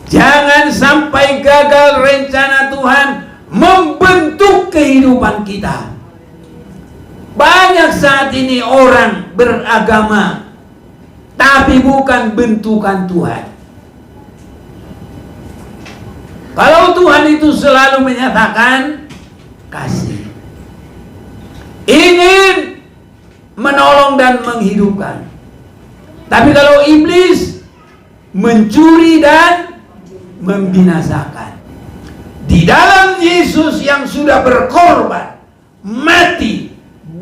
Jangan sampai gagal rencana Tuhan membentuk kehidupan kita. Banyak saat ini orang beragama tapi bukan bentukan Tuhan. Kalau Tuhan itu selalu menyatakan kasih, ingin menolong dan menghidupkan. Tapi kalau iblis mencuri dan membinasakan. Di dalam Yesus yang sudah berkorban, mati,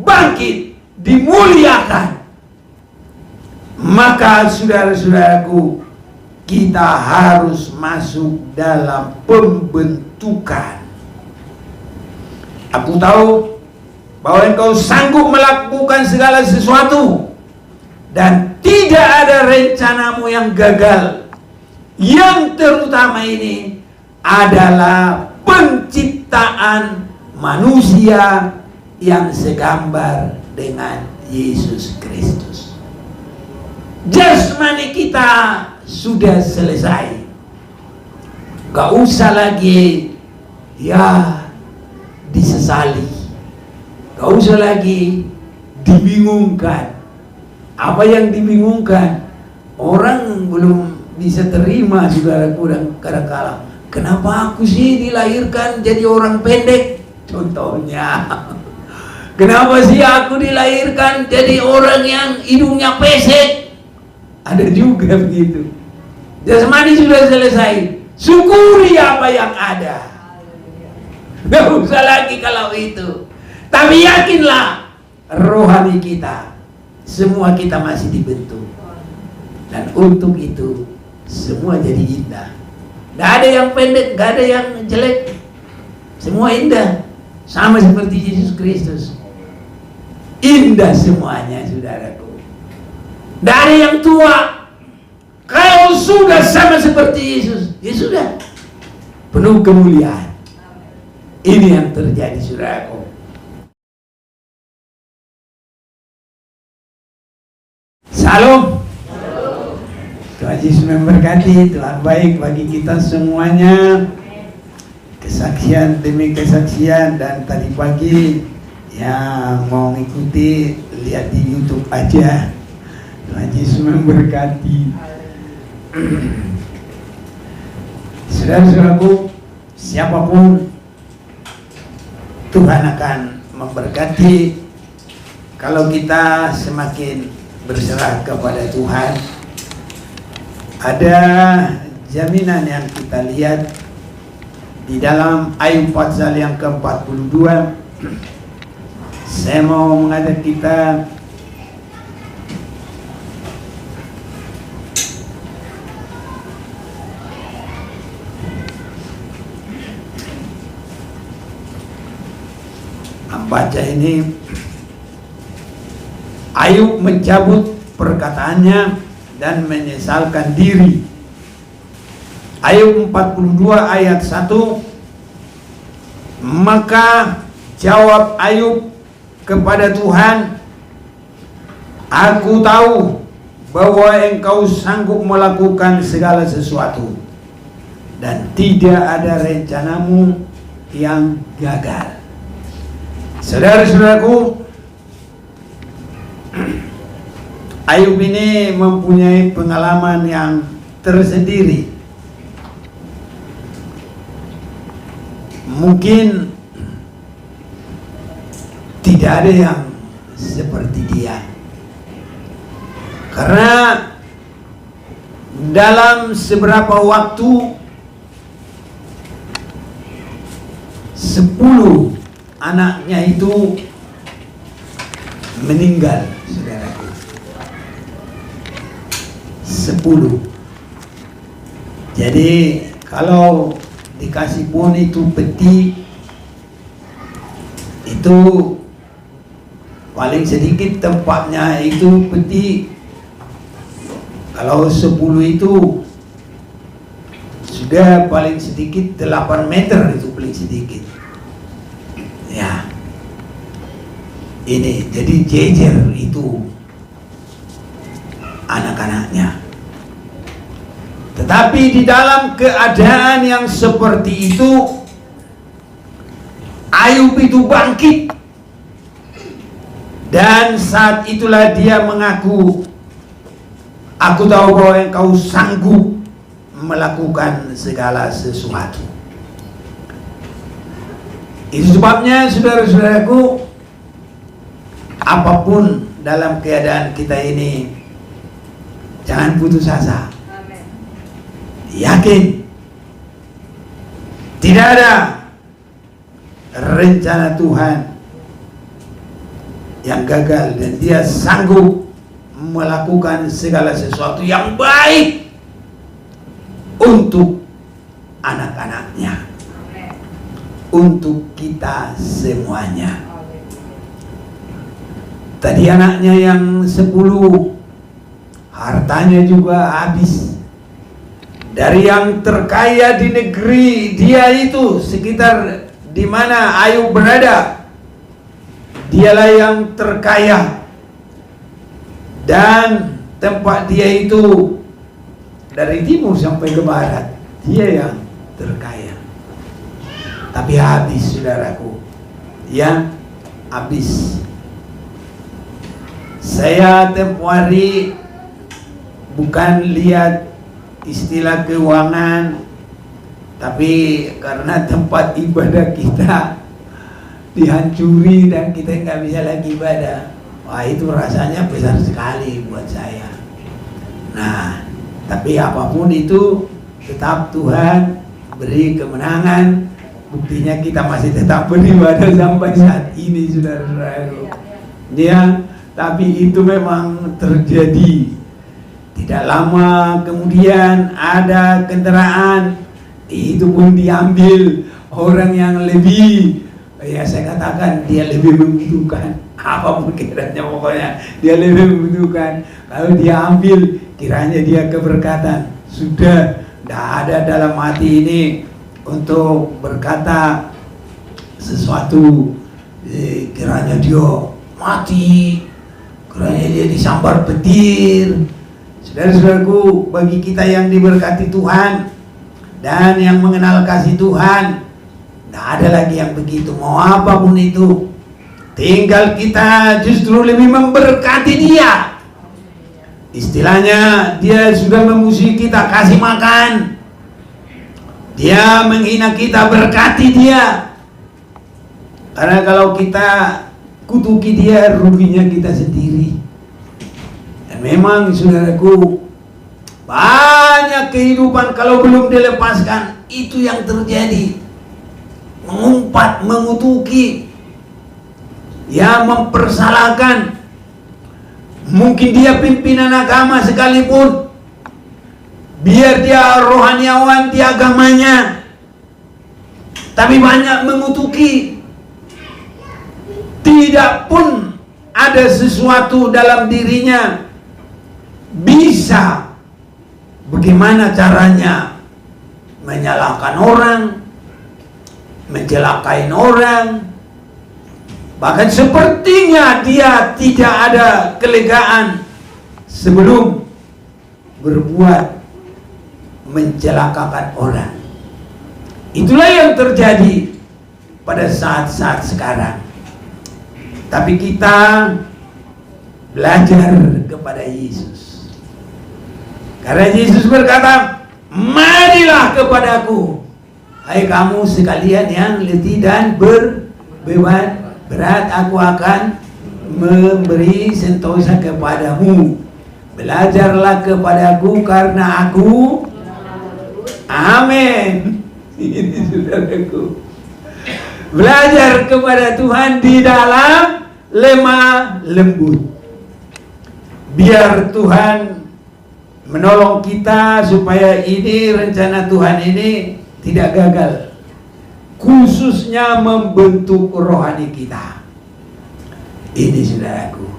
bangkit, dimuliakan, maka saudara-saudaraku, kita harus masuk dalam pembentukan. Aku tahu bahwa engkau sanggup melakukan segala sesuatu dan tidak ada rencanamu yang gagal. Yang terutama ini adalah penciptaan manusia yang segambar dengan Yesus Kristus. Jasmani kita sudah selesai. Gak usah lagi disesali. Gak usah lagi dibingungkan. Apa yang dibingungkan? Orang belum bisa terima, saudaraku, dan kadang-kala, kenapa aku sih dilahirkan jadi orang pendek? Contohnya, kenapa sih aku dilahirkan jadi orang yang hidungnya pesek? Ada juga begitu. Jasmani sudah selesai, syukuri apa yang ada. Gak usah lagi kalau itu. Tapi yakinlah, rohani kita, semua kita masih dibentuk. Dan untuk itu semua jadi indah. Gak ada yang pendek, gak ada yang jelek. Semua indah. Sama seperti Yesus Kristus. Indah semuanya, saudaraku. Gak ada yang tua. Kalau sudah sama seperti Yesus, ya sudah, penuh kemuliaan. Ini yang terjadi, saudaraku. Salam. Tuhan Yesus memberkati. Tuhan baik bagi kita semuanya. Kesaksian demi kesaksian, dan tadi pagi yang mau mengikuti lihat di YouTube aja. Tuhan Yesus memberkati. Saudara-saudaraku, siapapun Tuhan akan memberkati kalau kita semakin berserah kepada Tuhan. Ada jaminan yang kita lihat di dalam Ayub pasal yang ke-42. Saya mau mengajak kita baca ini. Ayub mencabut perkataannya dan menyesalkan diri. Ayub 42 ayat 1. Maka jawab Ayub kepada Tuhan, aku tahu bahwa engkau sanggup melakukan segala sesuatu dan tidak ada rencanamu yang gagal. Saudara-saudaraku, Ayub ini mempunyai pengalaman yang tersendiri. Mungkin tidak ada yang seperti dia. Karena dalam seberapa waktu 10 anaknya itu meninggal, saudaraku. 10. Jadi kalau dikasih pun itu peti, itu paling sedikit tempatnya itu peti. Kalau 10 itu sudah paling sedikit 8 meter, itu paling sedikit. Ya, ini jadi jejer itu anak-anaknya. Tetapi di dalam keadaan yang seperti itu, Ayub itu bangkit. Dan saat itulah dia mengaku, aku tahu bahwa engkau sanggup melakukan segala sesuatu. Itu sebabnya saudara-saudaraku, apapun dalam keadaan kita ini, jangan putus asa. Yakin tidak ada rencana Tuhan yang gagal, dan dia sanggup melakukan segala sesuatu yang baik untuk anak-anaknya, untuk kita semuanya. Tadi anaknya yang 10, hartanya juga habis. Dari yang terkaya di negeri dia itu, sekitar di mana Ayub berada, dialah yang terkaya. Dan tempat dia itu dari timur sampai ke barat, dia yang terkaya. Tapi habis, saudaraku, ya, habis. Saya tempoh hari bukan lihat istilah keuangan, tapi karena tempat ibadah kita dihancuri dan kita nggak bisa lagi ibadah, wah itu rasanya besar sekali buat saya. Nah, tapi apapun itu tetap Tuhan beri kemenangan. Buktinya kita masih tetap beribadah sampai saat ini, saudara-saudara. Ya, tapi itu memang terjadi. Tidak lama kemudian ada kendaraan, itu pun diambil orang yang lebih, ya saya katakan dia lebih membutuhkan, apapun kiranya pokoknya dia lebih membutuhkan. Kalau dia ambil, kiranya dia keberkatan. Sudah tidak ada dalam hati ini untuk berkata sesuatu, kiranya dia mati, kiranya dia disambar petir. Saudara-saudaraku, bagi kita yang diberkati Tuhan dan yang mengenal kasih Tuhan, tidak ada lagi yang begitu. Mau apapun itu, tinggal kita justru lebih memberkati dia. Istilahnya, dia sudah memusuhi kita, kasih makan. Dia menghina kita, berkati dia. Karena kalau kita kutuki dia, ruginya kita sendiri. Memang saudaraku, banyak kehidupan kalau belum dilepaskan, itu yang terjadi. Mengumpat, mengutuki, ya mempersalahkan. Mungkin dia pimpinan agama sekalipun, biar dia rohaniawan di agamanya, tapi banyak mengutuki. Tidak pun ada sesuatu dalam dirinya bisa bagaimana caranya menyalahkan orang, mencelakai orang. Bahkan sepertinya dia tidak ada kelegaan sebelum berbuat mencelakakan orang. Itulah yang terjadi pada saat-saat sekarang. Tapi kita belajar kepada Yesus. Karena Yesus berkata, marilah kepadaku, hai kamu sekalian yang letih dan berbeban berat, aku akan memberi sentosa kepadamu. Belajarlah kepadaku karena aku, amin. Ini saudaraku, belajar kepada Tuhan di dalam lemah lembut. Biar Tuhan menolong kita supaya ini rencana Tuhan ini tidak gagal, khususnya membentuk rohani kita. Ini saudaraku,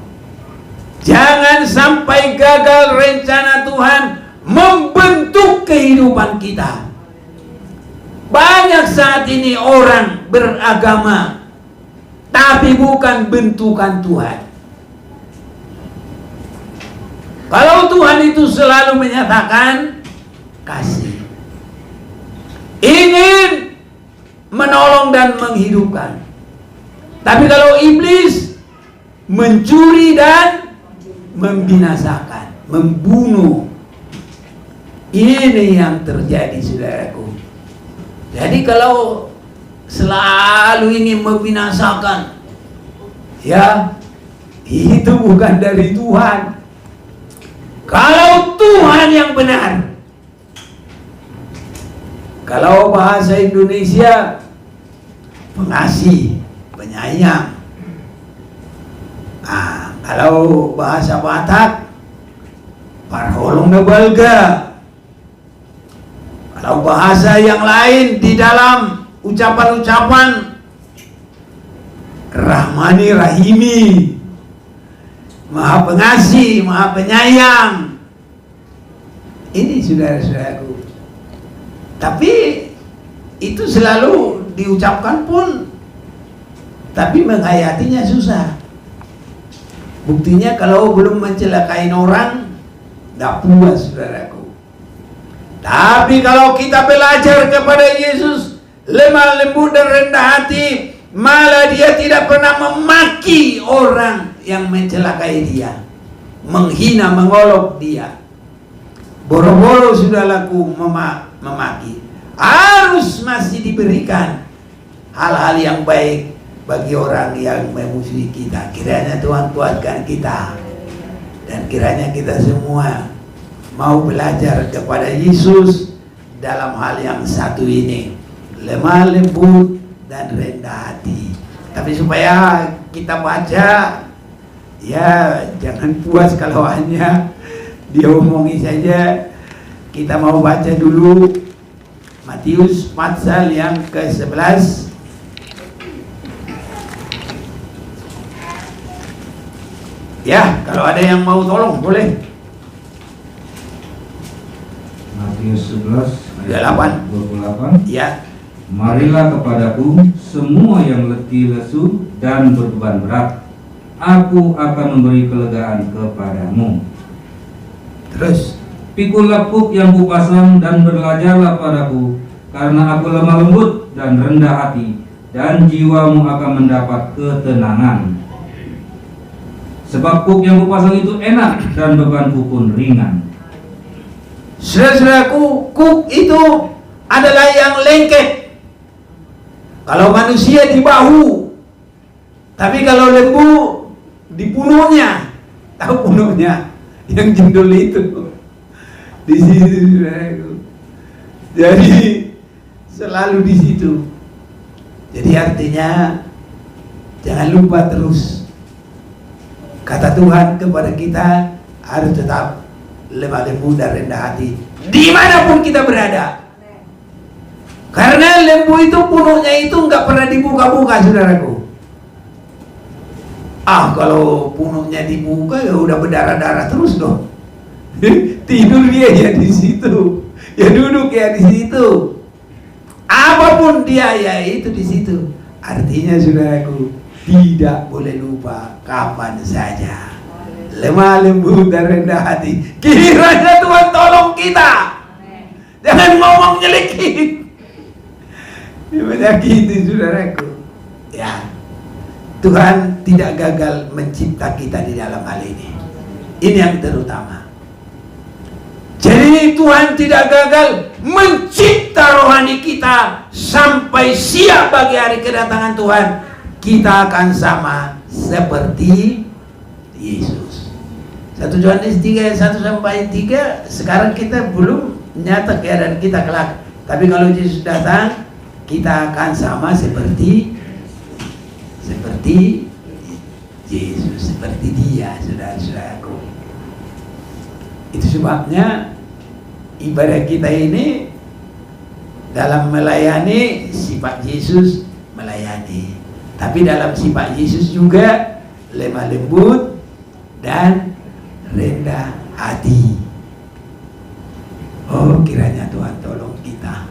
jangan sampai gagal rencana Tuhan membentuk kehidupan kita. Banyak saat ini orang beragama tapi bukan bentukan Tuhan. Kalau Tuhan itu selalu menyatakan, kasih, ingin menolong dan menghidupkan. Tapi kalau iblis mencuri dan membinasakan, membunuh. Ini yang terjadi, saudaraku. Jadi kalau selalu ingin membinasakan, ya, itu bukan dari Tuhan. Kalau Tuhan yang benar, kalau bahasa Indonesia, pengasih, penyayang. Kalau bahasa Batak, parholong na balga. Kalau bahasa yang lain di dalam ucapan-ucapan, Rahmani Rahimi, Maha Pengasih, Maha Penyayang. Ini saudara-saudaraku. Tapi itu selalu diucapkan pun, tapi menghayatinya susah. Buktinya kalau belum mencelakain orang, tidak puas, saudaraku. Tapi kalau kita belajar kepada Yesus, lemah lembut dan rendah hati, malah dia tidak pernah memaki orang yang mencelakai dia, menghina, mengolok dia. Boro-boro sudah laku memaki. Harus masih diberikan hal-hal yang baik bagi orang yang memusuhi kita. Kiranya Tuhan kuatkan kita, dan kiranya kita semua mau belajar kepada Yesus dalam hal yang satu ini, lemah lembut dan rendah hati. Tapi supaya kita baca, ya jangan puas kalau hanya dia omongi saja. Kita mau baca dulu Matius pasal yang ke-11. Ya, kalau ada yang mau tolong boleh. Matius 11 ayat 28. Ya. Marilah kepadaku semua yang letih lesu dan berbeban berat, aku akan memberi kelegaan kepadamu. Terus, Pikulah kuk yang kupasang dan belajarlah padaku, karena aku lemah lembut dan rendah hati, dan jiwamu akan mendapat ketenangan. Sebab kuk yang kupasang itu enak dan bebanku pun ringan. saudara-saudaraku, kuk itu adalah yang lengket. Kalau manusia di bahu, tapi kalau lembu di punuknya. Tahu punuknya? Yang jendol itu di situ, saudaraku. Jadi selalu di situ. Jadi artinya jangan lupa terus. Kata Tuhan kepada kita harus tetap lemah lembut dan rendah hati dimanapun kita berada. Karena lembu itu punuknya itu nggak pernah dibuka-buka, saudaraku. Kalau punuknya dibuka ya udah berdarah-darah terus dong. Tidur dia ya di situ, ya duduk ya di situ. Apapun dia ya itu di situ. Artinya saudaraku, tidak boleh lupa kapan saja lemah lembut dan rendah hati. Kiranya Tuhan tolong kita. Jangan ngomong nyelekit, menyakiti saudaraku. Ya, Tuhan tidak gagal mencipta kita di dalam hal ini. Ini yang terutama. Jadi Tuhan tidak gagal mencipta rohani kita sampai siap bagi hari kedatangan Tuhan. Kita akan sama seperti Yesus. 1 Yohanes 3 ayat 1 sampai 3. Sekarang kita belum nyata keadaan kita kelak. Tapi kalau Yesus datang, kita akan sama seperti Yesus, seperti Dia, saudara-saudaraku. Itu sebabnya ibadah kita ini dalam melayani sifat Yesus melayani, tapi dalam sifat Yesus juga lemah lembut dan rendah hati. Oh, kiranya Tuhan tolong kita,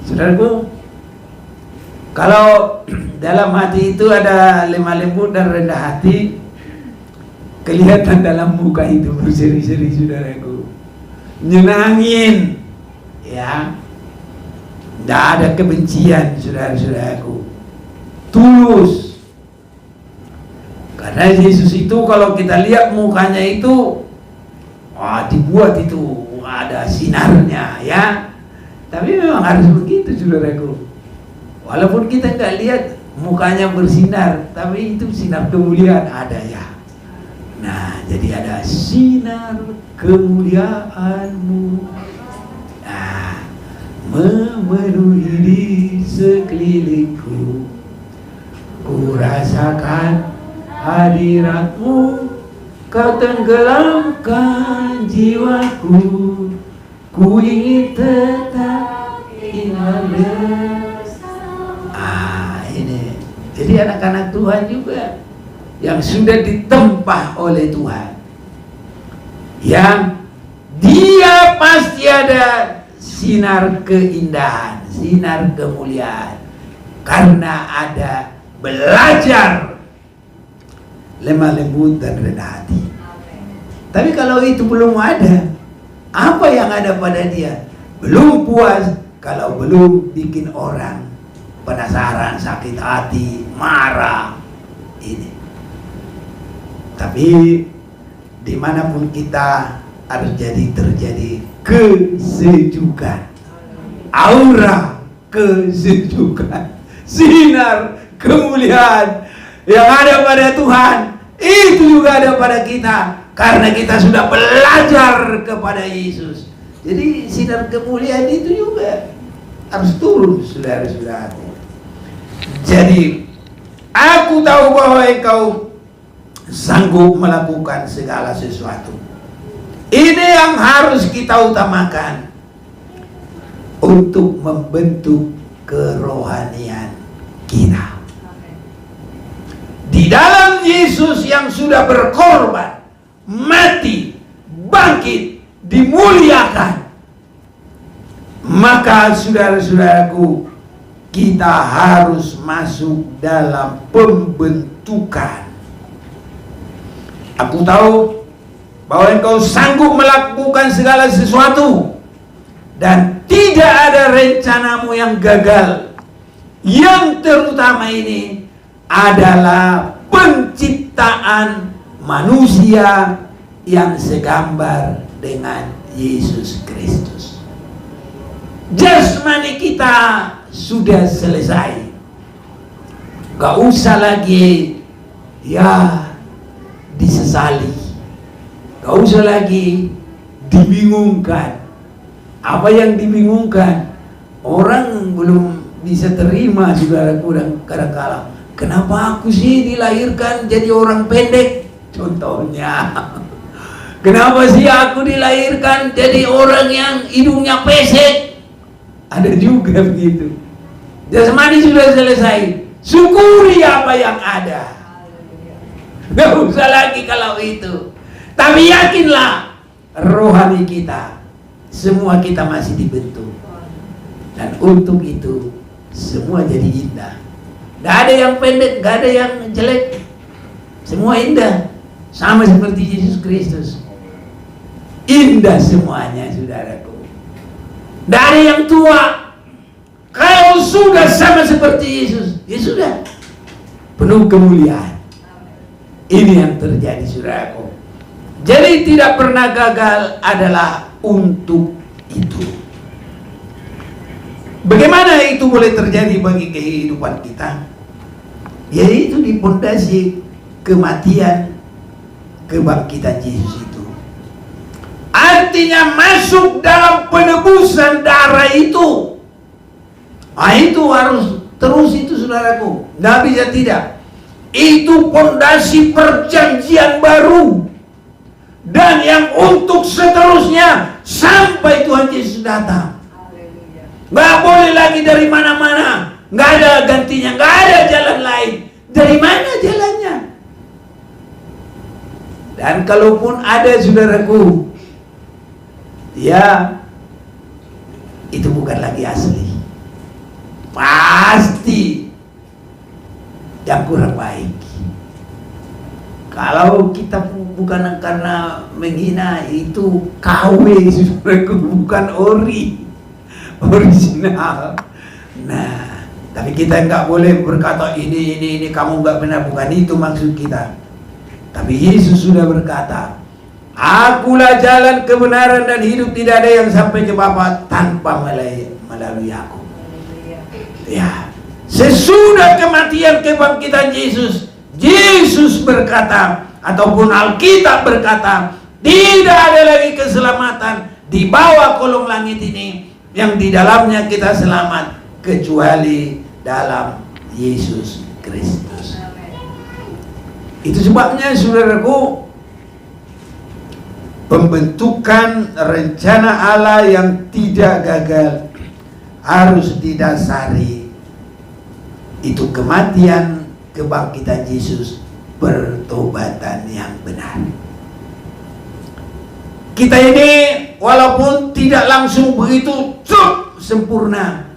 saudaraku. Kalau dalam hati itu ada lemah lembut dan rendah hati, kelihatan dalam muka itu berseri-seri, saudaraku. nyenangin, ya. Tidak ada kebencian, saudara-saudaraku. Tulus. Karena Yesus itu kalau kita lihat mukanya itu, wah, dibuat itu ada sinarnya, ya. Tapi memang harus begitu, saudaraku. Walaupun kita nggak lihat mukanya bersinar, tapi itu sinar kemuliaan ada, ya. Nah, jadi ada sinar kemuliaanmu. Nah, memenuhi di sekelilingku, ku rasakan hadiratmu, kau tenggelamkan jiwaku, ku ingin tetap tinggal bersama. Ini jadi anak-anak Tuhan juga yang sudah ditempah oleh Tuhan, yang dia pasti ada sinar keindahan, sinar kemuliaan, karena ada belajar lemah lembut dan rendah hati. Tapi kalau itu belum ada, apa yang ada pada dia? Belum puas kalau belum bikin orang penasaran, sakit hati, marah. Ini. Tapi dimanapun kita harus terjadi kesejukan, aura kesejukan, sinar kemuliaan yang ada pada Tuhan, itu juga ada pada kita, karena kita sudah belajar kepada Yesus. Jadi sinar kemuliaan itu juga harus turun, saudara-saudara. Jadi aku tahu bahwa engkau sanggup melakukan segala sesuatu. Ini yang harus kita utamakan untuk membentuk kerohanian kita. Di dalam Yesus yang sudah berkorban, mati, bangkit, dimuliakan, maka saudara-saudaraku, kita harus masuk dalam pembentukan. Aku tahu bahwa engkau sanggup melakukan segala sesuatu, dan tidak ada rencanamu yang gagal. Yang terutama ini adalah penciptaan manusia yang segambar dengan Yesus Kristus. Jasmani kita sudah selesai. Gak usah lagi disesali, gak usah lagi dibingungkan. Apa yang dibingungkan? Orang belum bisa terima, saudaraku, dan kadang-kadang, kenapa aku sih dilahirkan jadi orang pendek? Contohnya, kenapa sih aku dilahirkan jadi orang yang hidungnya pesek? Ada juga begitu. Jasmani sudah selesai, syukuri apa yang ada. Gak usah lagi kalau itu. Tapi yakinlah, rohani kita, semua kita masih dibentuk. Dan untuk itu, semua jadi indah. Gak ada yang pendek, gak ada yang jelek. Semua indah. Sama seperti Yesus Kristus. Indah semuanya, saudaraku. Gak ada yang tua. Kalau sudah sama seperti Yesus, ya sudah, penuh kemuliaan. Ini yang terjadi, saudaraku. Jadi tidak pernah gagal adalah untuk itu. Bagaimana itu boleh terjadi bagi kehidupan kita? Yaitu di pondasi kematian, kebangkitan Yesus itu. Artinya masuk dalam penebusan darah itu. Nah, itu harus terus itu, saudaraku. Nggak bisa tidak. Itu pondasi perjanjian baru. Dan yang untuk seterusnya sampai Tuhan Yesus datang. Nggak boleh lagi dari mana-mana. Nggak ada gantinya, nggak ada jalan lain. Dari mana jalannya? Dan kalaupun ada, saudaraku, ya, itu bukan lagi asli. Pasti yang kurang baik. Kalau kita bukan karena menghina, itu KW saudaraku, bukan original. Nah, tapi kita nggak boleh berkata ini kamu nggak benar, bukan itu maksud kita. Tapi Yesus sudah berkata, Akulah jalan kebenaran dan hidup, tidak ada yang sampai ke Bapa tanpa melalui aku. Ya, sesudah kematian kebangkitan Yesus, Yesus berkata, ataupun Alkitab berkata, tidak ada lagi keselamatan di bawah kolong langit ini yang di dalamnya kita selamat kecuali dalam Yesus Kristus. Itu sebabnya saudaraku, pembentukan rencana Allah yang tidak gagal harus didasari itu kematian, kebangkitan Yesus, pertobatan yang benar. Kita ini walaupun tidak langsung begitu sempurna,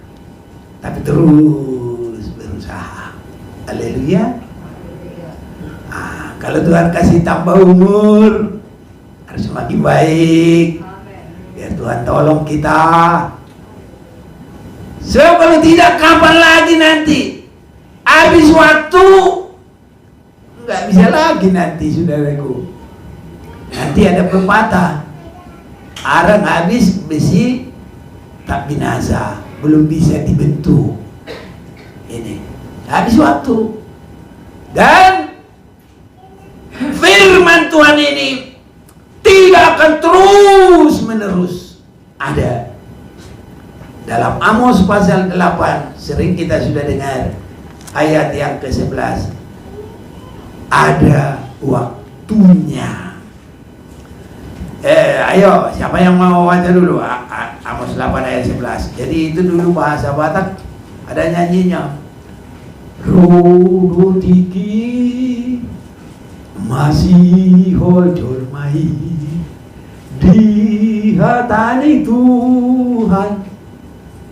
tapi terus berusaha. Haleluya. Kalau Tuhan kasih tambah umur, harus semakin baik. Biar Tuhan tolong kita. Sebab kalau tidak, kapan lagi nanti? Habis waktu, nggak bisa lagi nanti saudaraku. Nanti ada pepatah, arang habis besi tak binasa, belum bisa dibentuk. Ini habis waktu. Dan firman Tuhan ini tidak akan terus menerus ada. Dalam Amos pasal 8, sering kita sudah dengar ayat yang ke-11. Ada waktunya. Ayo, siapa yang mau baca dulu? Amos 8 ayat 11. Jadi itu dulu bahasa Batak, ada nyanyinya. Rodo tiki masih hojol mai di hatani Tuhan.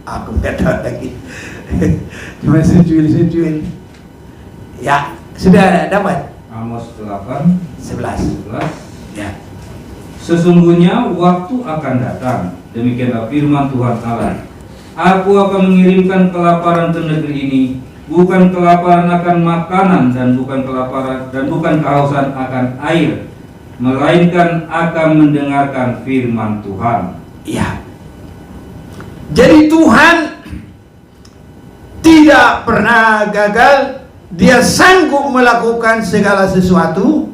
Aku nggak tahu lagi. Cuma secuil. Ya, sudah dapat. Amos 8 11. Ya. Sesungguhnya waktu akan datang, demikianlah firman Tuhan Allah. Aku akan mengirimkan kelaparan ke negeri ini, bukan kelaparan akan makanan dan bukan kehausan akan air, melainkan akan mendengarkan firman Tuhan. Ya. Jadi Tuhan tidak pernah gagal. Dia sanggup melakukan segala sesuatu.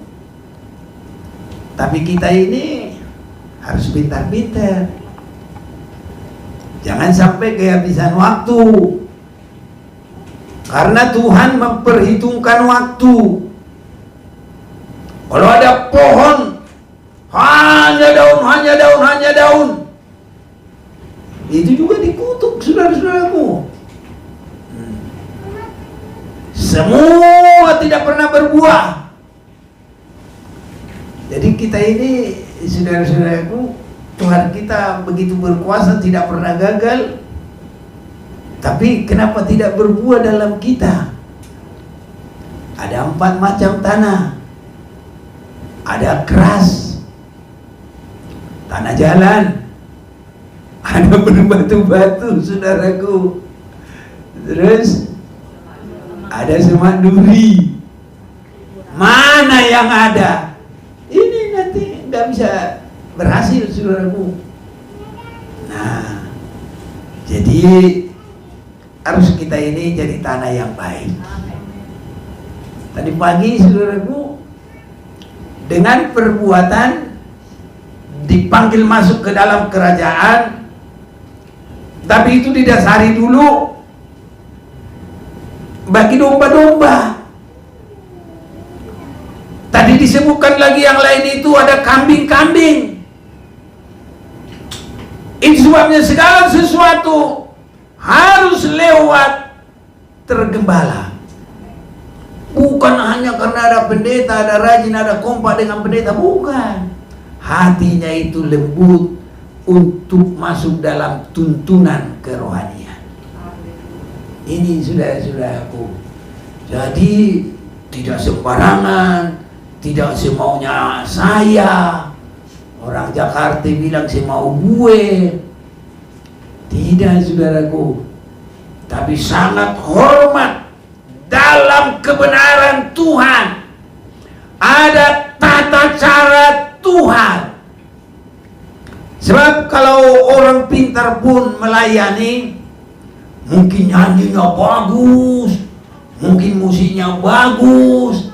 Tapi kita ini harus pintar-pintar. Jangan sampai kehabisan waktu. Karena Tuhan memperhitungkan waktu. Kalau ada pohon, hanya daun, itu juga dikutuk, saudara-saudaraku. Semua tidak pernah berbuah. Jadi kita ini, saudara-saudaraku, Tuhan kita begitu berkuasa, tidak pernah gagal. Tapi kenapa tidak berbuah dalam kita? Ada 4 macam tanah. Ada keras, tanah jalan, ada berbatu-batu, saudaraku. Terus ada semak duri. Mana yang ada? Ini nanti nggak bisa berhasil, saudaraku. Nah, jadi harus kita ini jadi tanah yang baik. Tadi pagi, saudaraku, dengan perbuatan dipanggil masuk ke dalam kerajaan, tapi itu didasari dulu bagi domba-domba. Tadi disebutkan lagi yang lain itu ada kambing-kambing. Itu sebabnya segala sesuatu harus lewat tergembala. Bukan hanya karena ada pendeta, ada rajin, ada kompak dengan pendeta. Bukan. Hatinya itu lembut untuk masuk dalam tuntunan kerohanian. Ini saudara-saudaraku. Jadi tidak sembarangan, tidak semaunya saya. Orang Jakarta bilang semau gue. Tidak, saudaraku. Tapi sangat hormat dalam kebenaran Tuhan. Ada tata cara Tuhan. Sebab kalau orang pintar pun melayani, mungkin nyanyinya bagus, mungkin musiknya bagus,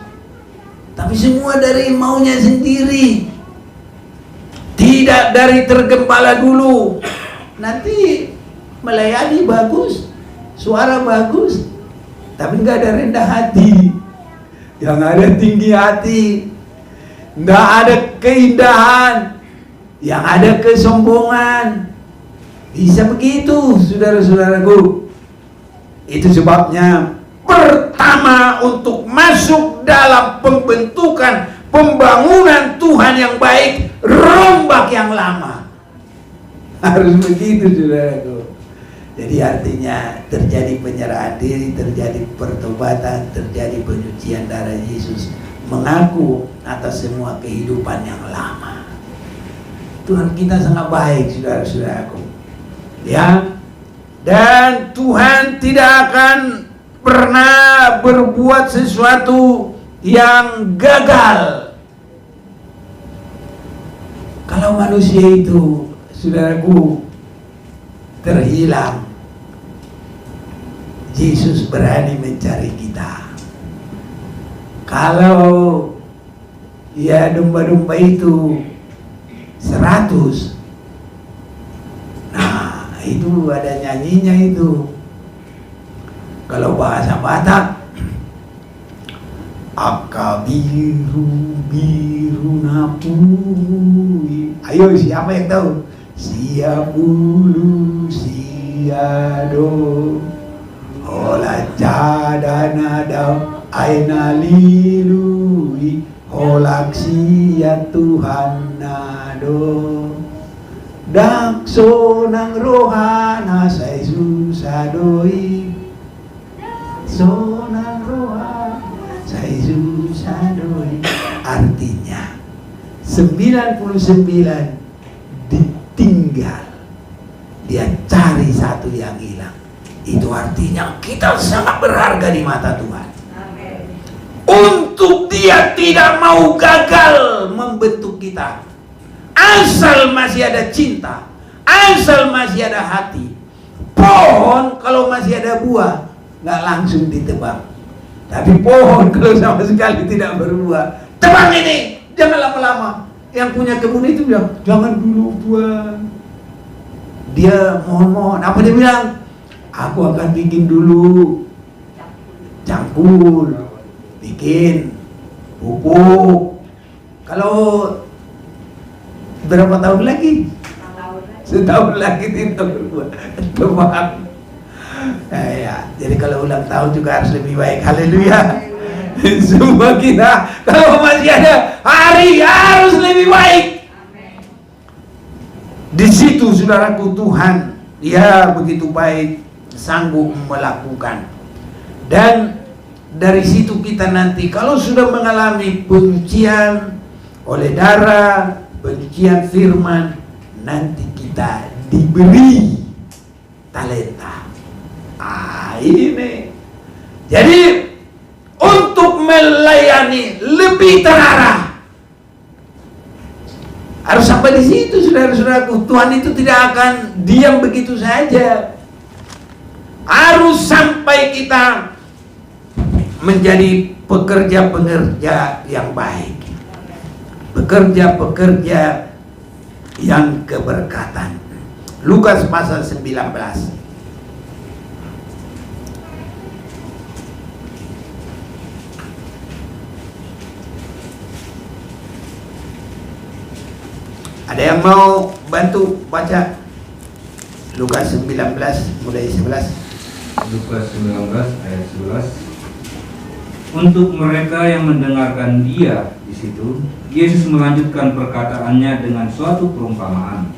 tapi semua dari maunya sendiri. Tidak dari tergembala dulu. Nanti melayani bagus, suara bagus, tapi nggak ada rendah hati. Yang ada tinggi hati, nggak ada keindahan, yang ada kesombongan. Bisa begitu, saudara-saudaraku. Itu sebabnya pertama untuk masuk dalam pembentukan pembangunan Tuhan yang baik, rombak yang lama. Harus begitu, saudaraku. Jadi artinya terjadi penyerahan diri, terjadi pertobatan, terjadi penyucian darah Yesus, mengaku atas semua kehidupan yang lama. Tuhan kita sangat baik, saudara-saudaraku. Ya, dan Tuhan tidak akan pernah berbuat sesuatu yang gagal. Kalau manusia itu, saudaraku, terhilang, Yesus berani mencari kita. Kalau ya domba-domba itu 100, nah itu ada nyanyinya itu. Kalau bahasa Batak, Aka biru biru napui. Ayo, siapa yang tahu? Siap bulu siado hola cadana dau aina lilui holak sia Tuhan nado dakso nang rohana sai susadoi sonang rohana sai susadoi. Artinya 99 tinggal, dia cari satu yang hilang. Itu artinya kita sangat berharga di mata Tuhan. Amen. Untuk dia tidak mau gagal membentuk kita. Asal masih ada cinta, asal masih ada hati. Pohon kalau masih ada buah nggak langsung ditebang. Tapi pohon kalau sama sekali tidak berbuah, tebang ini, jangan lama-lama. Yang punya kebun itu bilang, jangan dulu buang. Dia mohon-mohon, apa dia bilang? Aku akan bikin dulu cangkul, bikin pupuk. Kalau berapa tahun lagi? Setahun lagi tidak berbuah. Tebang. Ya, jadi kalau ulang tahun juga harus lebih baik. Haleluya. Semua kita kalau masih ada hari harus lebih baik. Di situ, saudaraku, Tuhan dia begitu baik, sanggup melakukan. Dan dari situ kita nanti kalau sudah mengalami penyucian oleh darah, penyucian firman, nanti kita diberi talenta. Ini jadi untuk melayani lebih terarah. Harus sampai di situ, saudara-saudaraku. Tuhan itu tidak akan diam begitu saja. Harus sampai kita menjadi pekerja-pekerja yang baik, pekerja-pekerja yang keberkatan. Lukas pasal 19. Ada yang mau bantu baca Lukas 19 mulai 11? Lukas 19 ayat 11. Untuk mereka yang mendengarkan dia di situ, Yesus melanjutkan perkataannya dengan suatu perumpamaan.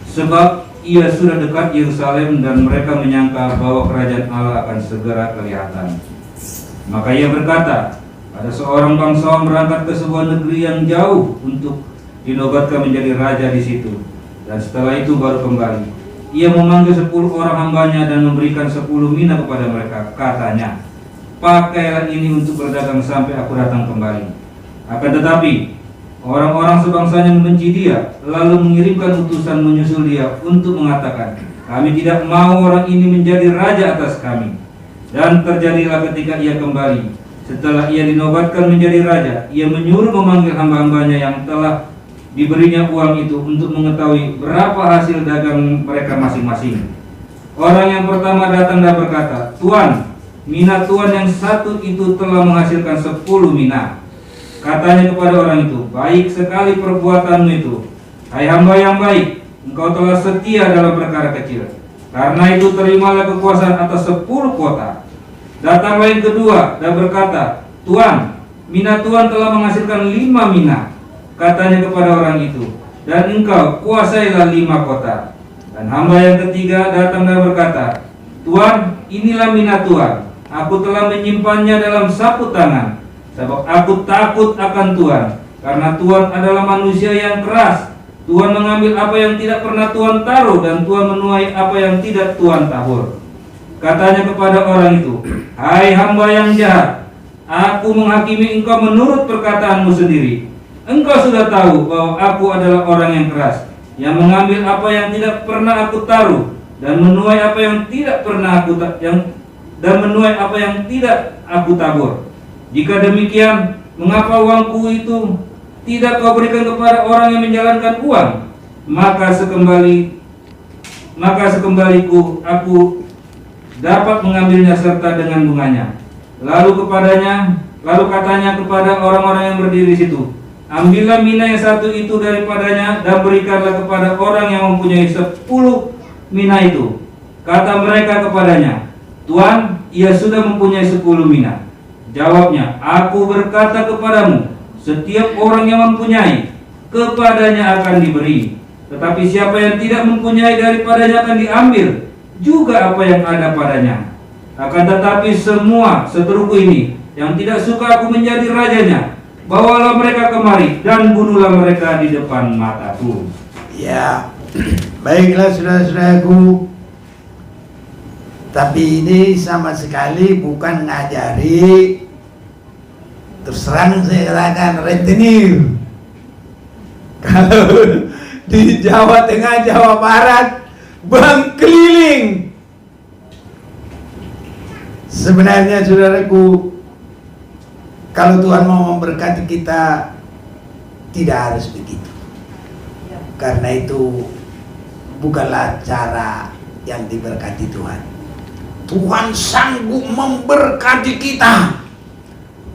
Sebab ia sudah dekat Yerusalem dan mereka menyangka bahwa kerajaan Allah akan segera kelihatan. Maka ia berkata, Ada seorang bangsawan berangkat ke sebuah negeri yang jauh untuk dinobatkan menjadi raja di situ, dan setelah itu baru kembali. Ia memanggil 10 orang hambanya dan memberikan 10 mina kepada mereka. Katanya, pakailah ini untuk berdagang sampai aku datang kembali. Akan tetapi orang-orang sebangsanya membenci dia, lalu mengirimkan utusan menyusul dia untuk mengatakan, kami tidak mau orang ini menjadi raja atas kami. Dan terjadilah ketika ia kembali, setelah ia dinobatkan menjadi raja, ia menyuruh memanggil hamba-hambanya yang telah diberinya uang itu untuk mengetahui berapa hasil dagang mereka masing-masing. Orang yang pertama datang dan berkata, Tuan, mina Tuan yang satu itu telah menghasilkan 10 mina. Katanya kepada orang itu, baik sekali perbuatanmu itu, hai hamba yang baik, engkau telah setia dalam perkara kecil. Karena itu terimalah kekuasaan atas 10 kota. Datang yang kedua dan berkata, Tuan, mina Tuan telah menghasilkan 5 mina. Katanya kepada orang itu, dan engkau kuasailah 5 kota. Dan hamba yang ketiga datang dan berkata, Tuan, inilah mina Tuan. Aku telah menyimpannya dalam sapu tangan, sebab aku takut akan Tuan, karena Tuan adalah manusia yang keras. Tuan mengambil apa yang tidak pernah Tuan taruh, dan Tuan menuai apa yang tidak Tuan tabur. Katanya kepada orang itu, hai hamba yang jahat, aku menghakimi engkau menurut perkataanmu sendiri. Engkau sudah tahu bahwa aku adalah orang yang keras, yang mengambil apa yang tidak pernah aku taruh, dan menuai apa yang tidak pernah aku tabur. Jika demikian, mengapa uangku itu tidak kau berikan kepada orang yang menjalankan uang? Maka sekembaliku aku dapat mengambilnya serta dengan bunganya. Lalu katanya kepada orang-orang yang berdiri di situ, ambillah mina yang satu itu daripadanya dan berikanlah kepada orang yang mempunyai 10 mina itu. Kata mereka kepadanya, Tuan, ia sudah mempunyai 10 mina. Jawabnya, aku berkata kepadamu, setiap orang yang mempunyai, kepadanya akan diberi. Tetapi siapa yang tidak mempunyai, daripadanya akan diambil juga apa yang ada padanya. Akan tetapi semua seteruku ini yang tidak suka aku menjadi rajanya, bawalah mereka kemari dan bunuhlah mereka di depan mataku. Ya, baiklah saudara-saudaraku. Tapi ini sama sekali bukan ngajari, terus terang saya katakan, rentenir. Kalau di Jawa Tengah, Jawa Barat, bank keliling. Sebenarnya saudaraku, kalau Tuhan mau memberkati kita, tidak harus begitu. Karena itu bukanlah cara yang diberkati Tuhan. Tuhan sanggup memberkati kita.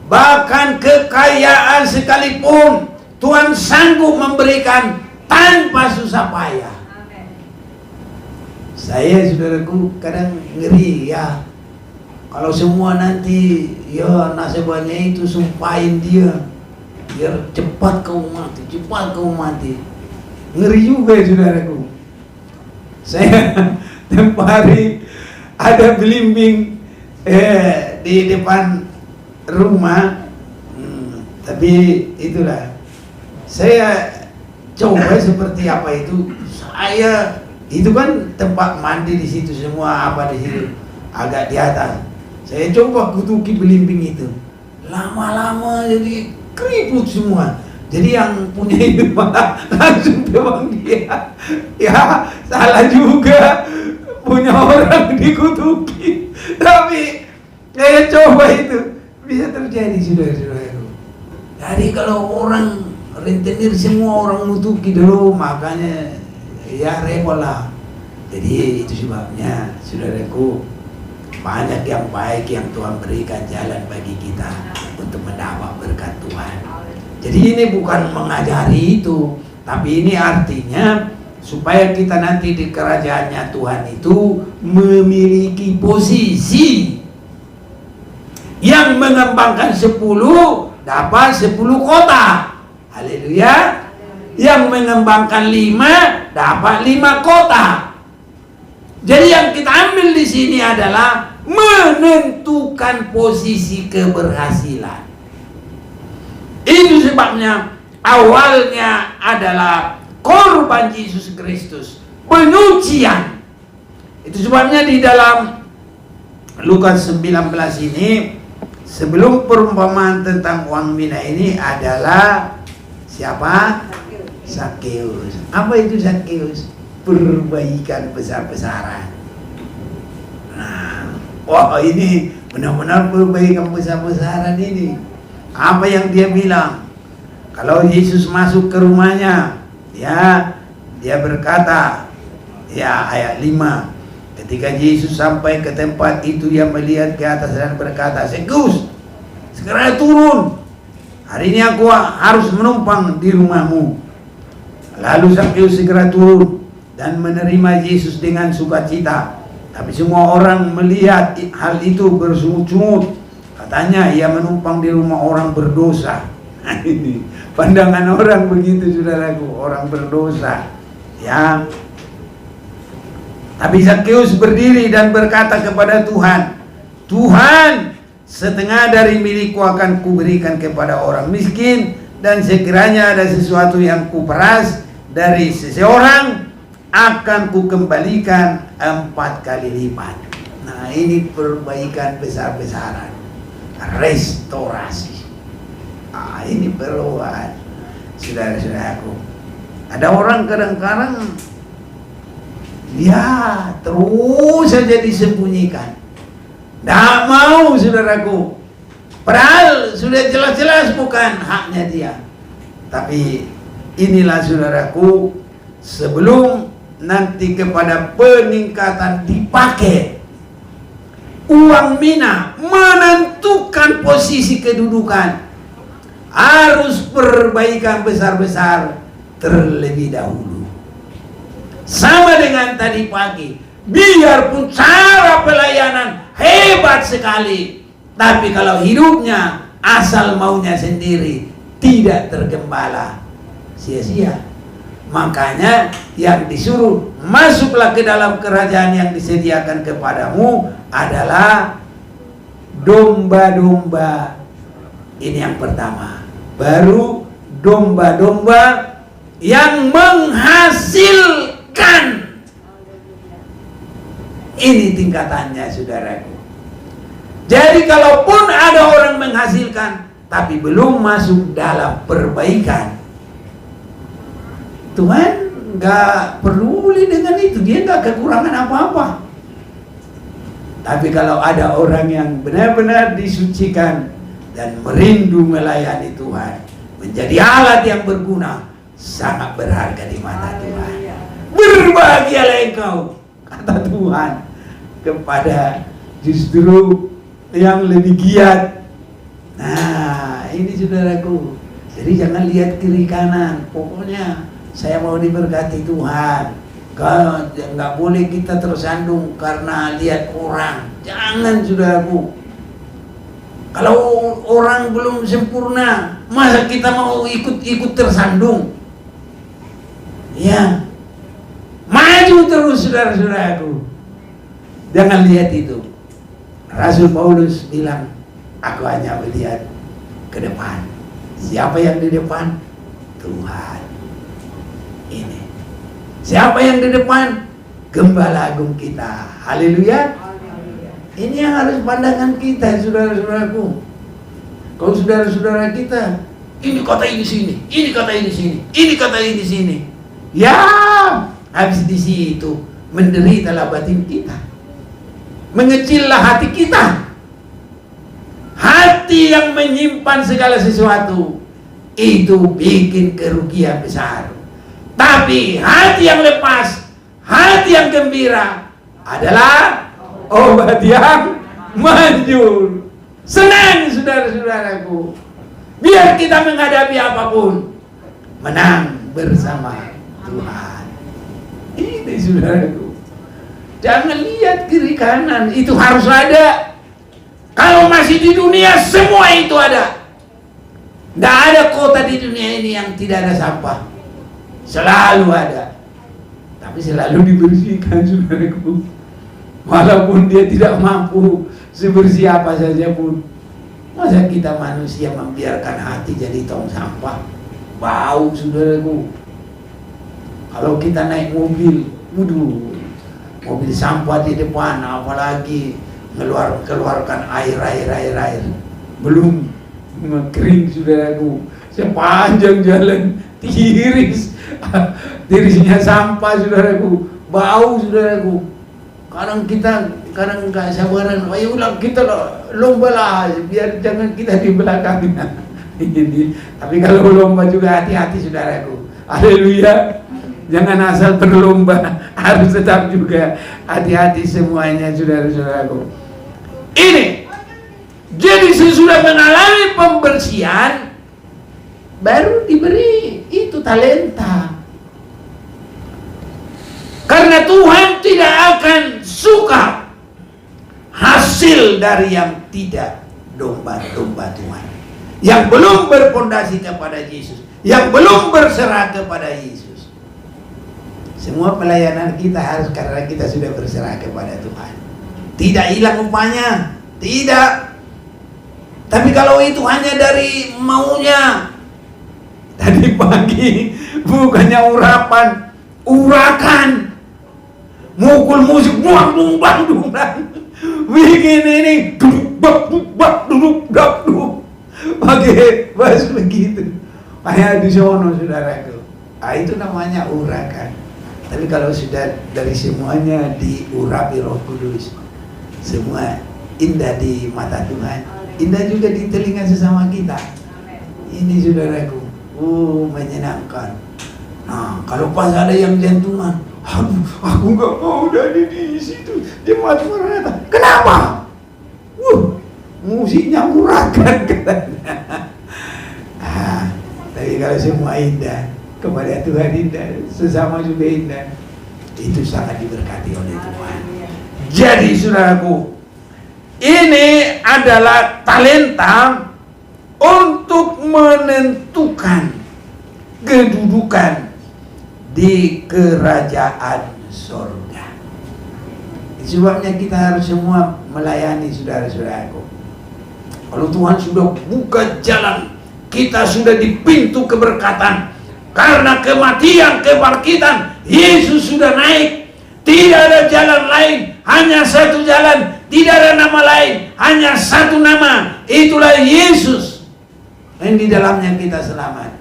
Bahkan kekayaan sekalipun Tuhan sanggup memberikan tanpa susah payah. Saya saudaraku kadang ngeri ya, kalau semua nanti ya nasibahnya itu sumpahin dia biar cepat kau mati. Ngeri juga saudaraku. Saya tempoh hari ada belimbing di depan rumah, tapi itulah saya coba seperti apa itu. Saya itu kan tempat mandi di situ semua, apa di situ agak di atas. Saya coba kutuki belimbing itu, lama-lama jadi keriput semua. Jadi yang punya itu malah langsung tebang dia. Ya salah juga, punya orang dikutuki. Tapi saya coba itu bisa terjadi saudara-saudaraku. Jadi kalau orang rentenir semua orang nutuki dulu, makanya ya repot lah. Jadi itu sebabnya saudaraku, banyak yang baik yang Tuhan berikan jalan bagi kita untuk mendapat berkat Tuhan. Jadi ini bukan mengajari itu, tapi ini artinya supaya kita nanti di kerajaannya Tuhan itu memiliki posisi yang mengembangkan 10 dapat 10 kota. Haleluya. Yang mengembangkan 5 dapat 5 kota. Jadi yang kita ambil di sini adalah menentukan posisi keberhasilan. Itu sebabnya awalnya adalah korban Yesus Kristus, penyucian. Itu sebabnya di dalam Lukas 19 ini, sebelum perumpamaan tentang uang mina ini adalah siapa? Zakheus. Apa itu Zakheus? Perbaikan besar-besaran. Nah, wah ini benar-benar perbaikan besar-besaran ini. Apa yang dia bilang? Kalau Yesus masuk ke rumahnya, ya, dia berkata, ya, ayat 5, ketika Yesus sampai ke tempat itu, dia melihat ke atas dan berkata, Zakheus, segera turun, hari ini aku harus menumpang di rumahmu. Lalu Zakheus segera turun dan menerima Yesus dengan sukacita. Tapi semua orang melihat hal itu bersungut-sungut. Katanya ia menumpang di rumah orang berdosa. Ini pandangan orang begitu, saudaraku, orang berdosa. Ya. Tapi Zakheus berdiri dan berkata kepada Tuhan, Tuhan, setengah dari milikku akan kuberikan kepada orang miskin, dan sekiranya ada sesuatu yang kuperas dari seseorang, akan kukembalikan 4 kali lipat. Nah, ini perbaikan besar-besaran, restorasi. Ini perluan, saudara-saudaraku. Ada orang kadang-kadang ya terus saja disembunyikan, tidak mau, saudaraku, padahal sudah jelas-jelas bukan haknya dia. Tapi inilah, saudaraku, sebelum nanti kepada peningkatan dipakai, uang mina menentukan posisi kedudukan, harus perbaikan besar-besar terlebih dahulu. Sama dengan tadi pagi, biarpun cara pelayanan hebat sekali, tapi kalau hidupnya asal maunya sendiri, tidak tergembala, sia-sia. Makanya yang disuruh masuklah ke dalam kerajaan yang disediakan kepadamu adalah domba-domba. Ini yang pertama. Baru domba-domba yang menghasilkan. Ini tingkatannya, saudaraku. Jadi kalaupun ada orang menghasilkan tapi belum masuk dalam perbaikan, Tuhan nggak peduli dengan itu, dia nggak kekurangan apa-apa. Tapi kalau ada orang yang benar-benar disucikan dan merindu melayani Tuhan, menjadi alat yang berguna, sangat berharga di mata Tuhan. Berbahagialah engkau, kata Tuhan, kepada justru yang lebih giat. Nah, ini saudaraku. Jadi jangan lihat kiri kanan. Pokoknya saya mau diberkati Tuhan. Kalau nggak boleh kita tersandung karena lihat orang. Jangan, saudaraku. Kalau orang belum sempurna, masa kita mau ikut tersandung? Ya, maju terus, saudara-saudaraku. Jangan lihat itu. Rasul Paulus bilang, aku hanya melihat ke depan. Siapa yang di depan? Tuhan. Ini. Siapa yang di depan? Gembala agung kita. Haleluya. Ini yang harus pandangan kita, saudara-saudaraku. Kalau saudara-saudara kita, ini kata ini sini, ini kata ini sini, ini kata ini sini. Ya, habis di situ menderitalah batin kita, mengecillah hati kita. Hati yang menyimpan segala sesuatu itu bikin kerugian besar. Tapi hati yang lepas, hati yang gembira adalah obat yang manjur. Senang, saudara-saudaraku. Biar kita menghadapi apapun, menang bersama Tuhan. Ini, saudaraku. Jangan lihat kiri kanan, itu harus ada. Kalau masih di dunia, semua itu ada. Tidak ada kota di dunia ini yang tidak ada sampah. Selalu ada. Tapi selalu dibersihkan, saudaraku. Walaupun dia tidak mampu sebersih apa saja pun. Masa kita manusia membiarkan hati jadi tong sampah? Bau, saudaraku. Kalau kita naik mobil, waduh, mobil sampah di depan, apalagi keluarkan air. Belum kering, saudaraku. Sepanjang jalan tirisnya sampah, saudaraku. Bau, saudaraku. Kadang nggak sabaran, ayo ulang kita lomba lah, biar jangan kita di belakangnya. Tapi kalau lomba juga hati-hati, saudaraku. Haleluya. Jangan asal berlomba, harus tetap juga hati-hati semuanya, saudara-saudaraku. Ini, jadi sesudah mengalami pembersihan, baru diberi itu talenta. Karena Tuhan tidak akan suka hasil dari yang tidak domba-domba Tuhan, yang belum berpondasi kepada Yesus, yang belum berserah kepada Yesus. Semua pelayanan kita harus karena kita sudah berserah kepada Tuhan. Tidak hilang upahnya, tidak. Tapi kalau itu hanya dari maunya, tadi pagi bukannya urakan, mukul musik, buang, bikin ini, duduk, pakai bahasa begitu. Kayak di sono, saudaraku. Itu namanya urakan. Tapi kalau sudah dari semuanya diurapi Roh Kudus, semua indah di mata Tuhan, indah juga di telinga sesama kita. Ini, saudaraku, menyenangkan. Nah, kalau pas ada yang jantungan, aduh, aku nggak mau dari di situ, dia mati merata. Kenapa? Musiknya urakan, katanya. Tapi kalau semua indah kepada Tuhan, indah, sesama juga indah, itu sangat diberkati oleh Tuhan. Jadi, saudaraku, ini adalah talenta untuk menentukan kedudukan di kerajaan surga. Sebabnya kita harus semua melayani, saudara-saudaraku. Kalau Tuhan sudah buka jalan, kita sudah di pintu keberkatan. Karena kematian, kebangkitan, Yesus sudah naik. Tidak ada jalan lain, hanya satu jalan. Tidak ada nama lain, hanya satu nama. Itulah Yesus. Dan di dalamnya kita selamat.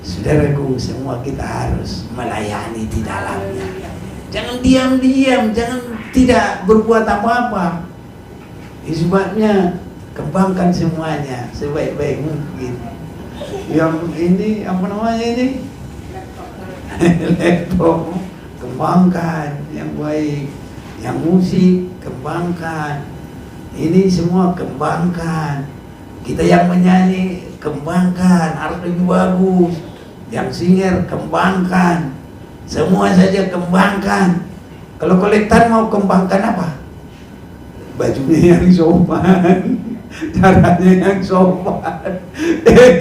Saudaraku, semua kita harus melayani di dalamnya. Jangan diam-diam, jangan tidak berbuat apa-apa. Sebabnya kembangkan semuanya sebaik-baik mungkin. Yang ini, apa namanya ini? Laptop, kembangkan yang baik. Yang musik, kembangkan. Ini semua kembangkan. Kita yang menyanyi, kembangkan, harus lebih bagus. Yang singer, kembangkan. Semua saja kembangkan. Kalau kolektan mau kembangkan apa? Bajunya yang sopan, caranya yang sopan.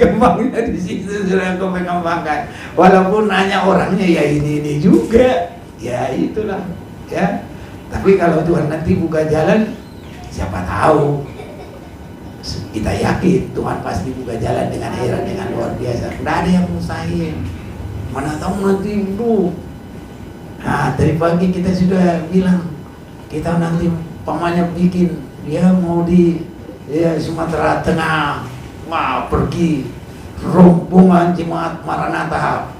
Kembangnya di situ sudah kau kembangkan. Walaupun hanya orangnya ya ini juga, ya itulah, ya. Tapi kalau Tuhan nanti buka jalan, siapa tahu? Kita yakin Tuhan pasti buka jalan dengan heran, dengan luar biasa. Tidak ada yang mustahil. Mana tahu nanti bu. Nah, tadi pagi kita sudah bilang kita nanti pamannya bikin, dia mau di Sumatera Tengah, pergi rombongan jemaat Maranatha.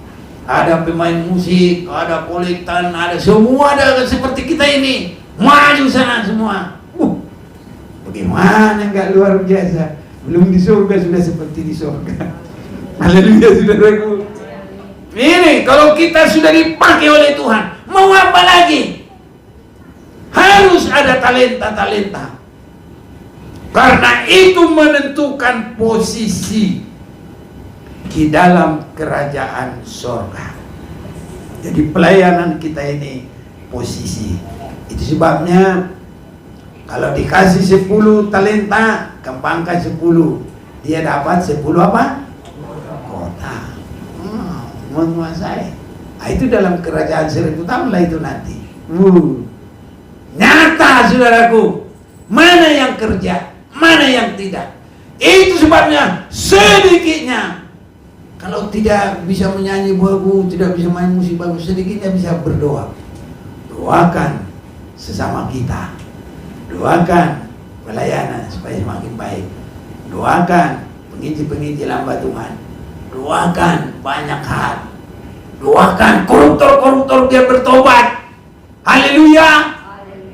Ada pemain musik, ada kolektan, ada semua, ada seperti kita ini. Maju sana semua. Bagaimana enggak luar biasa? Belum di surga sudah seperti di surga. Haleluya, saudaraku. Ini kalau kita sudah dipakai oleh Tuhan, mau apa lagi? Harus ada talenta-talenta. Karena itu menentukan posisi di dalam kerajaan surga. Jadi pelayanan kita ini posisi. Itu sebabnya kalau dikasih 10 talenta, kembangkan 10. Dia dapat 10 apa? Kota. Menguasai. Itu dalam kerajaan 1000 tahun lah itu nanti. Nyata, saudaraku. Mana yang kerja, mana yang tidak. Itu sebabnya sedikitnya, kalau tidak bisa menyanyi bagus, tidak bisa main musik bagus, sedikitnya bisa berdoa. Doakan sesama kita, doakan pelayanan supaya semakin baik, doakan penginjil-penginjil hamba Tuhan, doakan banyak hal, doakan koruptor-koruptor biar bertobat. Haleluya.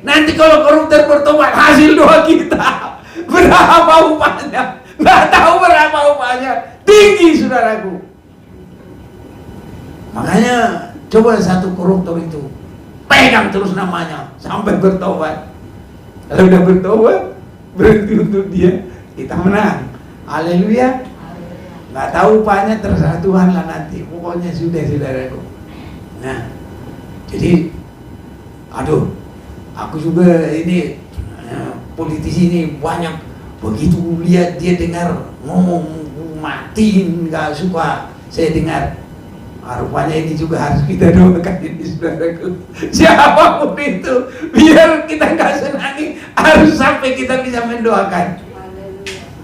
Nanti kalau koruptor bertobat, hasil doa kita berapa upahnya? Nggak tahu berapa upahnya. Tinggi, saudaraku. Makanya coba satu koruptor itu pegang terus namanya sampai bertobat. Kalau udah bertobat, berhenti untuk dia, kita menang. Haleluya. Nggak tahu upahnya, terserah Tuhan lah nanti. Pokoknya sudah, saudaraku. Nah, jadi aduh, aku juga ini politisi ini banyak, begitu lihat dia dengar ngomong matiin, nggak suka saya dengar. Rupanya ini juga harus kita doakan ini, saudaraku. Siapapun itu, biar kita nggak senangi, harus sampai kita bisa mendoakan.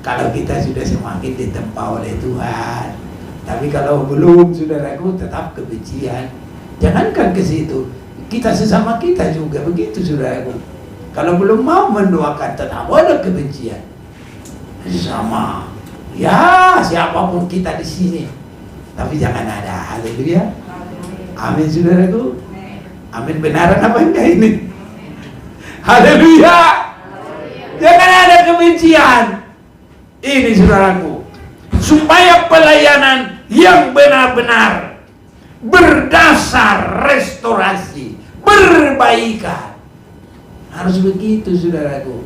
Kalau kita sudah semakin ditempa oleh Tuhan, tapi kalau belum, saudaraku, tetap kebencian. Jangankan ke situ, kita sesama kita juga begitu, saudaraku. Kalau belum mau mendoakan, tetap ada kebencian. Sama, ya siapapun kita di sini, tapi jangan ada. Haleluya. Amin, saudaraku. Amin, benaran apa enggak ini? Haleluya. Jangan ada kebencian. Ini, saudaraku, supaya pelayanan yang benar-benar berdasar restorasi, perbaikan. Harus begitu, saudaraku.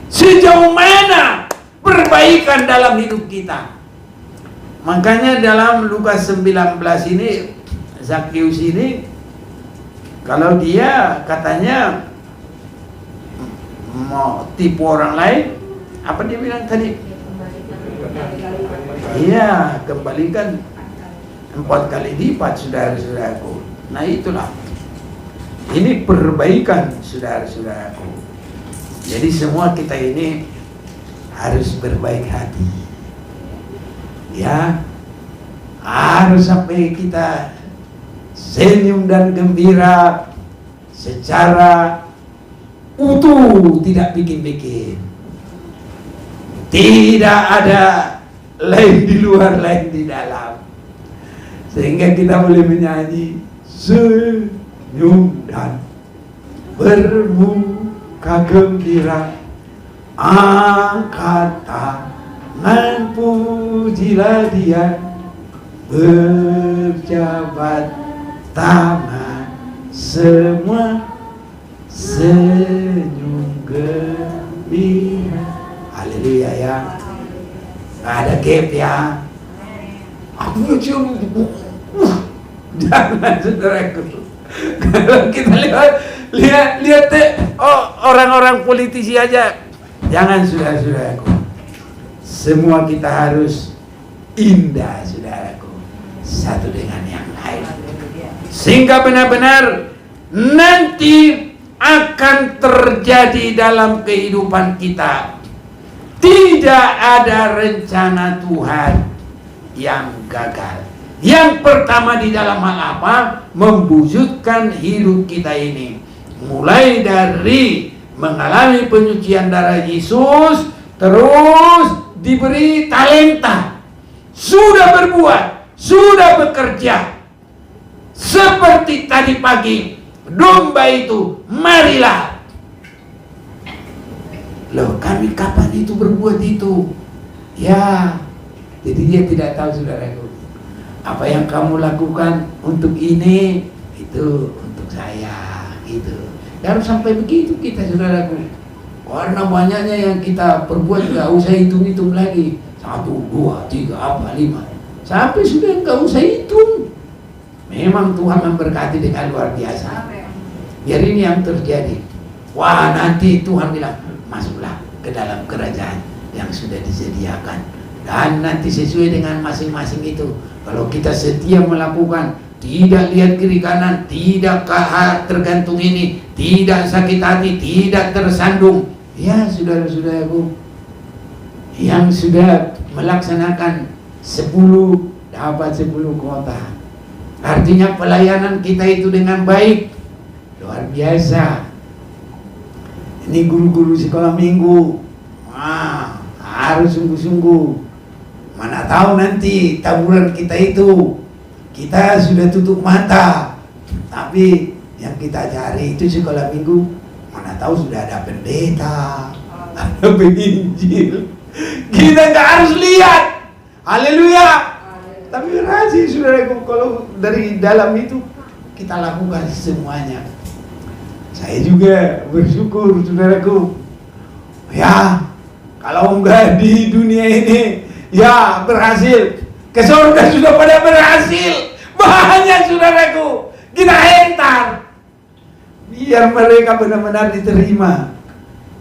Sejauh mana perbaikan dalam hidup kita? Makanya dalam Lukas 19 ini, Zakheus ini, kalau dia katanya mau tipu orang lain, apa dia bilang tadi? Iya, kembalikan 4 kali lipat, saudara-saudaraku. Nah itulah, ini perbaikan, saudara-saudaraku. Jadi semua kita ini harus berbaik hati, ya, harus sampai kita senyum dan gembira secara utuh, tidak bikin-bikin. Tidak ada lain di luar, lain di dalam, sehingga kita boleh menyanyi senyum dan bermuka gembira, angkat tangan pujilah Dia, berjabat tangan semua, senyum gembira. Haleluya ya. Nggak ada gap ya. Aku cium. Jangan, saudaraku. Kalau kita lihat orang-orang politisi aja, jangan, saudara-saudaraku. Semua kita harus indah, saudaraku, satu dengan yang lain, sehingga benar-benar nanti akan terjadi dalam kehidupan kita. Tidak ada rencana Tuhan yang gagal. Yang pertama di dalam hal apa? Membujukkan hidup kita ini. Mulai dari mengalami penyucian darah Yesus, terus diberi talenta. Sudah berbuat, sudah bekerja. Seperti tadi pagi, domba itu, marilah. Loh, kami kapan itu berbuat itu? Ya, jadi dia tidak tahu, saudaraku. Apa yang kamu lakukan untuk ini, itu untuk saya, gitu. Harus sampai begitu kita, saudaraku. Karena banyaknya yang kita perbuat, nggak usah hitung-hitung lagi. 1, 2, 3, 4, 5. Sampai sudah nggak usah hitung. Memang Tuhan memberkati dengan luar biasa. Biar ini yang terjadi. Wah, nanti Tuhan bilang, masuklah ke dalam kerajaan yang sudah disediakan. Dan nanti sesuai dengan masing-masing itu. Kalau kita setia melakukan, tidak lihat kiri kanan, tidak tergantung ini, tidak sakit hati, tidak tersandung, ya saudara-saudaraku, yang sudah melaksanakan 10 dapat 10 kota. Artinya pelayanan kita itu dengan baik, luar biasa. Ini guru-guru sekolah minggu, harus sungguh-sungguh. Mana tahu nanti taburan kita itu, kita sudah tutup mata, tapi yang kita cari itu sekolah minggu, mana tahu sudah ada pendeta, ada penginjil. Kita nggak harus lihat, haleluya. Tapi berhasil saudaraku kalau dari dalam itu kita lakukan semuanya. Saya juga bersyukur saudaraku. Ya, kalau enggak di dunia ini, ya berhasil. Ke surga sudah pada berhasil. Banyak saudaraku. Kita hentar. Biar mereka benar-benar diterima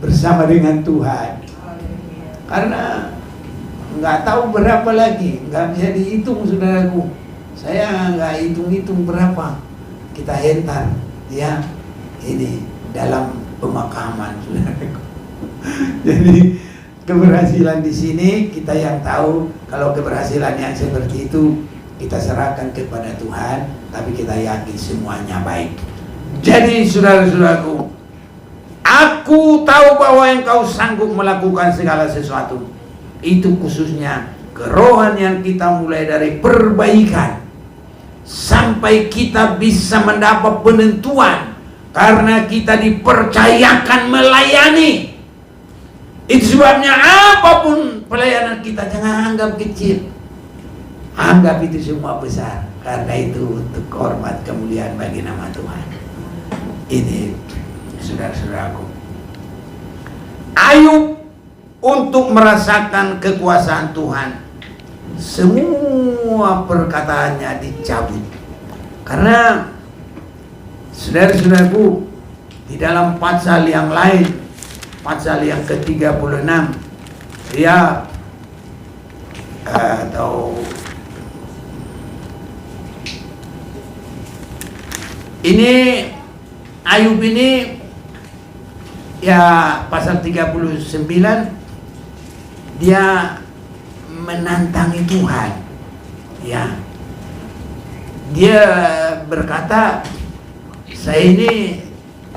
bersama dengan Tuhan. Karena nggak tahu berapa lagi, nggak bisa dihitung saudaraku. Saya nggak hitung-hitung berapa kita hentar, ya ini dalam pemakaman saudaraku. Jadi keberhasilan di sini kita yang tahu. Kalau keberhasilan yang seperti itu kita serahkan kepada Tuhan, tapi kita yakin semuanya baik. Jadi saudara-saudaraku, aku tahu bahwa engkau sanggup melakukan segala sesuatu. Itu khususnya kerohanian kita mulai dari perbaikan sampai kita bisa mendapat penentuan karena kita dipercayakan melayani. Itu sebabnya apapun pelayanan kita jangan anggap kecil, anggap itu semua besar, karena itu untuk hormat kemuliaan bagi nama Tuhan. Ini saudara-saudaraku, Ayub untuk merasakan kekuasaan Tuhan, semua perkataannya dicabut. Karena saudara-saudaraku, di dalam pasal yang lain, pasal yang ke-36, dia ini Ayub ini, ya pasal 39, dia menantangi Tuhan, ya. Dia berkata, saya ini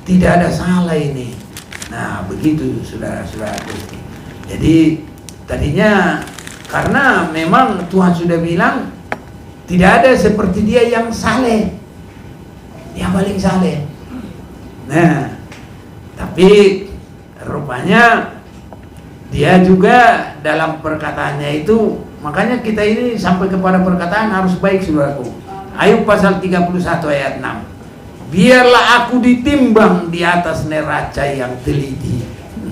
tidak ada salah ini. Nah, begitu saudara-saudaraku. Jadi tadinya karena memang Tuhan sudah bilang tidak ada seperti dia yang saleh, yang paling saleh. Nah, tapi rupanya dia juga dalam perkataannya itu, makanya kita ini sampai kepada perkataan harus baik saudaraku. Ayub pasal 31 ayat 6. Biarlah aku ditimbang di atas neraca yang teliti.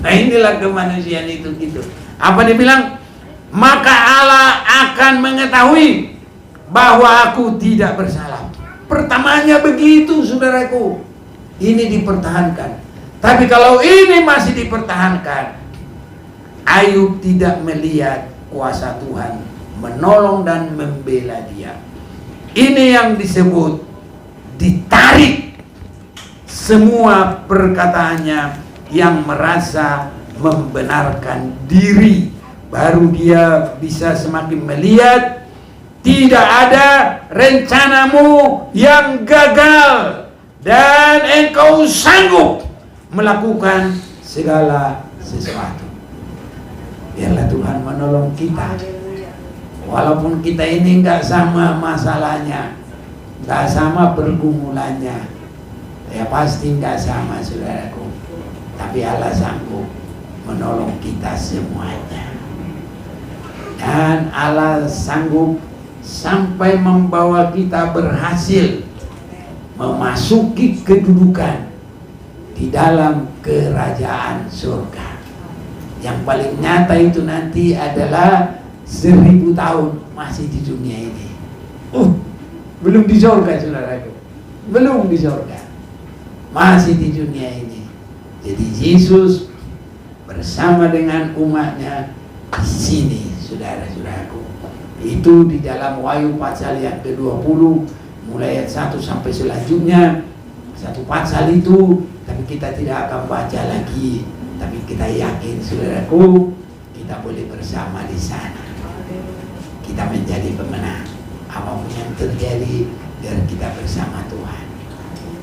Nah, inilah kemanusiaan itu gitu. Apa dia bilang? Maka Allah akan mengetahui bahwa aku tidak bersalah. Pertamanya begitu saudaraku. Ini dipertahankan. Tapi kalau ini masih dipertahankan, Ayub tidak melihat kuasa Tuhan menolong dan membela dia. Ini yang disebut ditarik semua perkataannya yang merasa membenarkan diri. Baru dia bisa semakin melihat tidak ada rencanamu yang gagal dan engkau sanggup melakukan segala sesuatu. Biarlah Tuhan menolong kita. Walaupun kita ini nggak sama masalahnya, nggak sama pergumulannya, ya pasti nggak sama saudaraku. Tapi Allah sanggup menolong kita semuanya. Dan Allah sanggup sampai membawa kita berhasil memasuki kedudukan di dalam kerajaan surga. Yang paling nyata itu nanti adalah 1000 tahun masih di dunia ini. Belum di surga saudaraku, belum di surga, masih di dunia ini. Jadi Yesus bersama dengan umatnya di sini saudara-saudaraku. Itu di dalam Wahyu pasal yang ke-20 mulai ayat 1 sampai selanjutnya. Satu pasal itu, tapi kita tidak akan baca lagi. Tapi kita yakin saudaraku, kita kita boleh bersama di sana. Kita menjadi pemenang. Apapun yang terjadi, biar kita bersama Tuhan.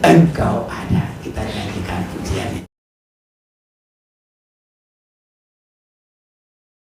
Engkau ada. Kita nyanyikan pujian ini.